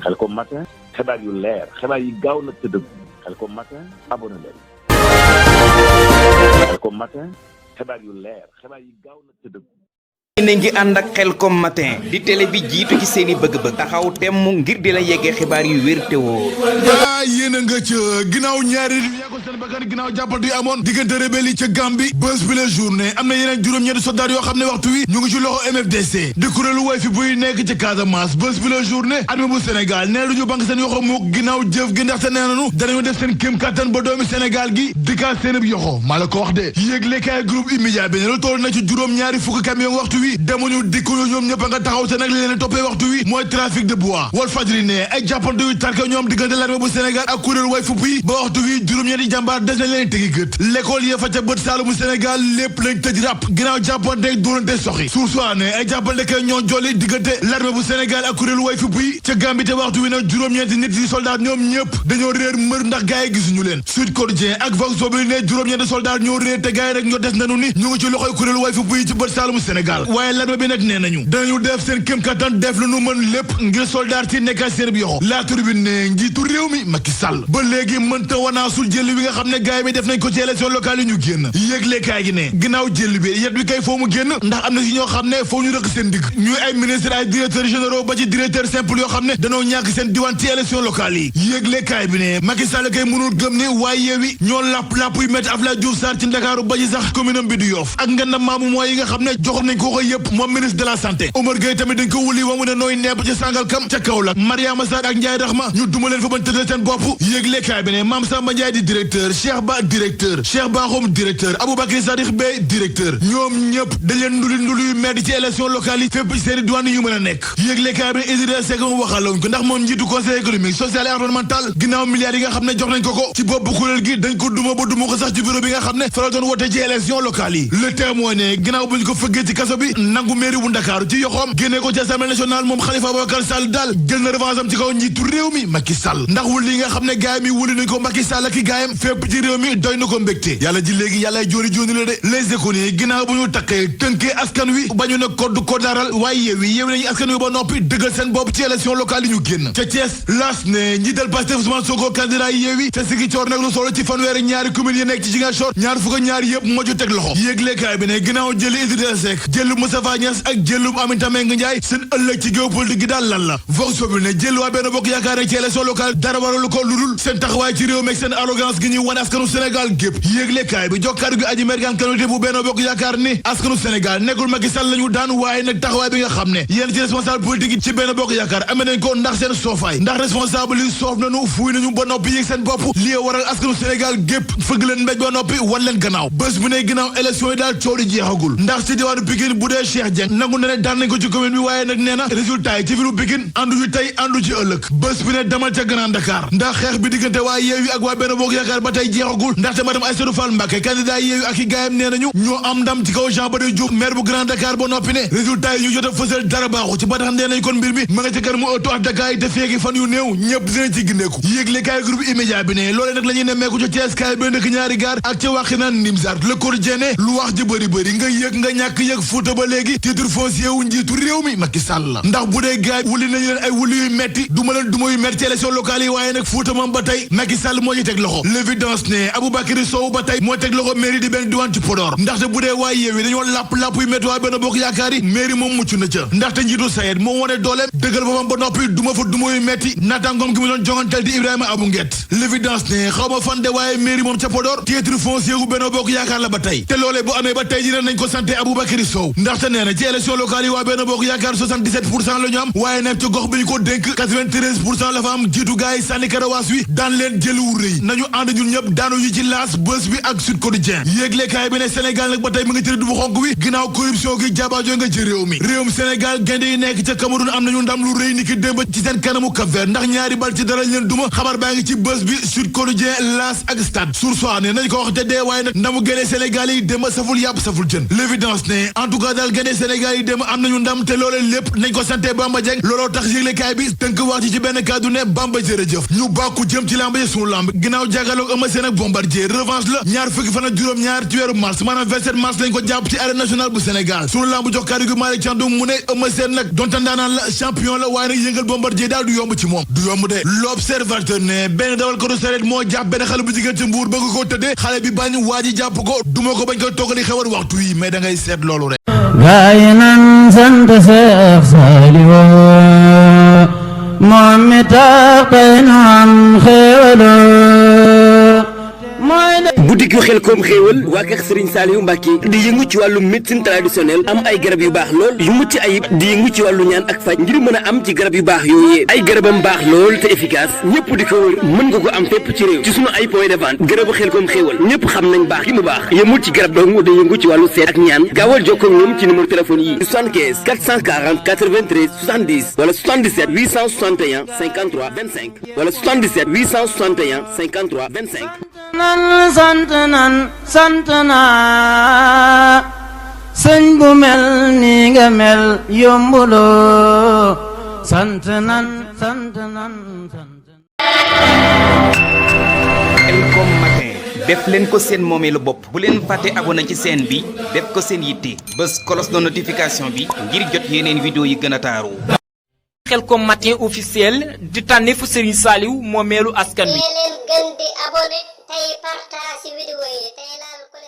Khelcom matin xibaar yu leer xibaar yi gaaw nag te dëgg Khelcom matin abonné leen Khelcom matin xibaar yu leer xibaar yi gaaw nag te dëgg ne ngi ànd ak Khelcom matin di télé bi jiitu ci seeni bëgg-bëgg taxaw temm ngir di la yeggee xibaar yu wér te woo yéen a nga ca ginnaaw ñaari yàggul seen bakkan ginnaaw jàppante yu amoon diggante rebelle yi ca Gambie bés bi la journée am na yeneen juróom-ñetti soldat yoo xam ne waxtu wi ñu ngi ci loxo MFDC di kuréelu way fi buy nekk ci Casamance bés bi la journée armée bu Sénégal nee duñu banque seen yoxo mook ginnaaw jëf gi ndaxte nee nañu danañu def seen kéem kattan ba doomi Sénégal gi dikkaat seen ab yoxo maa la ko wax de yéeglekaay groupe immédiat bi ne lu toll na ci juróom-ñaari fukki camion waxtu wi demuñu dikkuñu ñoom ñëpp a nga taxaw te nag li leen toppee waxtu wi mooy trafic de bois Walfadjri ne ay jàppante yu tarka ñoom diggante l'armée bu Sénégal ak kuréel way fupp yi ba waxtu wi juróom-ñetti jàmbaar des nañ leen tegi gët l'école ya fa ca bët saalumu Sénégal lépp lañ tëj rap ginnaaw jàppante doonante soxi sursoi ne ay jàppante kay ñoo jolli diggante l'armée bu Sénégal ak kuréel way fupp yi ca Gambie te waxtu wi nag juróom-ñeenti nit yi soldat ñoom ñëpp dañoo réer mër ndax gaay yi gisuñu leen Sud Quotidien ak Vox Populi ne juróom-ñeenti soldat ñoo réer te gaay yi rek ñoo des nañu ni ñu ngi ci loxoy kuréel way fupp yi ci bët saalumu Sénégal waaye l'armée bi nag nee nañu danañu def seen kéem kattan def lu nu mën lépp ngir soldat ci nekkaat seen bi yoxo La Tribune ne njiitu réew mi Macky Sall ba léegi mënta wanaasul jël wi nga xam ne gaay bi def nañ ko ci élection locale yi ñu génn yéeglekaay gi ne ginnaaw jël bi yet bi kay foo mu génn ndax am na si ñoo xam ne foo ñu rëq seen digg ñuy ay ministre ay directeurs généraux ba ci directeur simple yoo xam ne danoo ñàkk seen diwaan ci élection locale yi yéeglekaay bi ne Macky Sall kay mënul gëm ni waaye Yewwi ñoo làpp yu métti Abdoulaye Diouf Sarr ci Ndakaaru ba ci sax commune am bi du Yoff ak nganda maamu mooy yi nga xam ne joxoon nañ ko yëpp moom ministre de la santé Omar Gueye tamit dañ ko wuli wa mu ne nooy nepp ci Sangalkam ca Kaolack Mariama Sarr ak Ndiaye Rahma ñu duma leen fa bañ tëddee seen bopp yéeglekaay bi ne Mame Samba Ndiaye di directeur Cheikh Ba directeur Cheikh Bakhoum directeur Aboubacry Sadikh Bey directeur ñoom ñëpp dañ leen nduli yu metti ci élection locale yi fépp ci seeni douane yu mën a nekk yéeglekaay bi ne Idrissa Seck mu waxaloon ko ndax moom njiitu conseil économique social et environnemental ginnaaw milliards yi nga xam ne jox nañ ko ci bopp kuréel gi dañ ko duma ba duma ko sax ci bureau bi nga xam ne fa la doon wote ci élection locale yi Le Témoin ne ginnaaw bu ñu ko fëggee ci kaso bi nangu mairie bu Ndakaaru ci yoxoom génnee ko ci Assemblée nationale moom Khalifa Ababacar Sall daal jël na revanche am ci kaw njiitu réew mi Macky Sall ndax wul li nga xam ne gaay mi wuli nañ ko Macky Sall ak i gaayam fépp ci réew mi doy na ko mbégte yàlla ji léegi yàllaay jooni la de les économies ginnaaw bu ñu takkee tënkee askan wi bañu na koddaral waaye yeewi nañu askan wi ba noppi dëggal seen bopp ci élection locale yi ñu génn ca Thiès las ne njiital Pastef Ousmane Sonko candidat yi yeewi te Ziguinchor nag lu solo ci fanweeri ñaari commune yi nekk ci Ziguinchor ñaar fukk ñaar yëpp moo ci teg loxo yéeglekaay bi ne ginnaaw jëli Idrissa Seck jëlu Moustapha Niasse ak jëlu Aminata Mbengue Ndiaye seen ëllëg ci géopolitique gi daal lan la Vox Populi ne jël waa Benno Bokk Yaakaar ci élection locale dara waralu ko ludul seen taxawaay ci réew meeg seen arrogance gi ñuy wane askanu Sénégal gépp yéeglekaay bi jokkaar gi aji mergan kanute bu Benno Bokk Yaakaar ni askanu Sénégal nekkul Macky Sall lañu daan waaye nag taxawaay bi nga xam ne yéen ci responsable politique yi ci Benno Bokk Yaakaar amee nañ ko ndax seen soofaay ndax responsable yi soof nañu fuuy nañu ba noppi yéeg seen bopp lii waral askanu Sénégal gépp fëgg leen mbéj ba noppi wan leen gannaaw bés bu ne ginnaaw élection yi daal coow li jeexagul ndax ci diwaanu Pikine bu dee Cheikh Dieng nangu na ne daan nañ ko ci commune bi waaye nag nee na résultat yi ci vilu Pikine àndu ci tey àndu ci ëllëg bés bi ne demal ca Grand Dakar ndax xeex bi diggante waa Yewwi ak waa Benno Bokk Yaakaar ba tey jeexagul ndaxte madame Aïssatou Fall Mbacké candidat Yewwi ak i gaayam nee nañu ñoo am ndam ci kaw Jean Baptiste Diouf maire bu Grand Dakar ba noppi ne résultat yi ñu jot a fësal dara baaxu ci ba tax nee nañ kon mbir mi ma nga ca kër mu ëttu ak Dakar yi te feegi fan yu néew ñëpp dinañ ci gindeeku yéegle kaay groupe immédiat bi ne loolee nag la ñuy nemmeeku ca Thiès kaay ba ndëkk ñaari gaar ak ca Wakhinane Nimzatt Le Quotidien ne lu wax ji bëri nga yëg nga ñàkk yëg Fuuta ba léegi titre foncier wu njiitu réew mi Macky Sall la ndax bu dee gaay wuli nañu leen ay wuli yu metti duma yu metti ci élection locale yi waaye nag Fuuta moom ba tey Macky Sall moo ci teg loxo l'évidence ne Aboubacry Sow ba tey moo teg loxo mairie di benn diwaan ci Podor ndaxte bu dee waa Yewwi dañoo làpp yu metti waa Benno Bokk Yaakaar yi mairie moom mucc na ca ndaxte njiitu Sayed moo wone dooleem dëggal boppam ba noppi duma yu metti naataangoom gi mu doon jongantel di Ibrahima Abou Nguet l'évidence ne xaw ma fan de waaye mairie moom ca Podor titre foncier wu Benno Bokk Yaakaar la ba tey te loolee bu amee ba tey dina nañ ko santé Aboubacry Sow ndaxte nee na ci élection locale yi waa Benno Bokk Yaakaar 77% la ñu am waaye nag ci gox bi ñu ko dénk 93% la fa am jiitu gaay yi sànni karawaas wi daan leen jël wu rëy nañu ànd ñun ñëpp daanu ñu ci laas bés bi ak Sud Quotidien yéeglekaay bi ne Sénégal nag ba tey mu ngi tëdd bu xonk wi ginnaaw corruption gi jaabaajo nga ci réew mi Sénégal gaynde yi nekk ca Cameroun am nañu ndam lu rëy ni ki démb ci seen kanamu Cap-Vert ndax ñaari bal ci dara leen duma xabar baa ngi ci bés bi Sud Quotidien laas ak Stade Source A ne nañ ko wax te dee waaye nag ndamu gaynde Sénégal yi démb saful yàpp saful jën l'évidence ne en tout cas daal gaynde Sénégal yi démb am nañu ndam te loolee lépp nañ ko santé Bamba Dieng looloo tax yéeglekaay bi tënk wax ci benn kàddu ne Bamba jërëjëf ñu bàkku jëm ci lamb yi sunu lamb ginnaaw jàkkaarloog Eumeu Sène ak Bombardier revanche la ñaar fukki fan ak juróom-ñaar ci weeru mars maanaam 27 mars lañ ko jàpp ci arène nationale bu Sénégal sunu lamb jox kàddu gi Malick Thiandoum mu ne Eumeu Sène nag donte ndaanaan la champion la waaye nag yëngal Bombardier daal du yomb ci moom du yomb de l'observateur ne benn dawal ko du sareet moo jàpp benn xale bu jigéen ci Mbuur bëgg ko tëddee xale bi bañ waa ji jàpp ko duma ko bañ koy toggali xewar waxtu yi mais da ngay seet loolu rek gaay nan sant Seex Saaliw moom mi tax tey nu am xéewal boutique yu Xelcom xéewal waa kër Serigne Saliou Mbacké di yëngu ci wàllu médecine traditionnelle am ay garab yu baax lool yu mucc ayib di yëngu ci wàllu ñaan ak faj ngir mën a am ci garab yu baax yooyu ay garabam baax lool te efficace ñëpp di ko wër mën nga ko am fépp ci réew ci sunu ay point de vente garabu Xelcom xéewal ñëpp xam nañ baax gi mu baax yëmul ci garab dong day yëngu ci wàllu seet ak ñaan gaawal jokkoo ak ñoom ci numéro téléphone yi 75 440 93 70 wala 77 861 53 25 wala 77 861 53 25 sant naa sëñ bu mel ni nga mel yombuloo sant nan Xelcom matin def leen ko seen moomeelu bopp bu leen fàtte abonné ci chaîne bi def ko seen yitte bës cloche de notification bi ngir jot yeneen vidéo yi gën a taaru. Xelcom matin officiel di tànneefu Serigne Saliou moomeelu askan wi. gën di abonné tey partage vidéo yi tey laal ko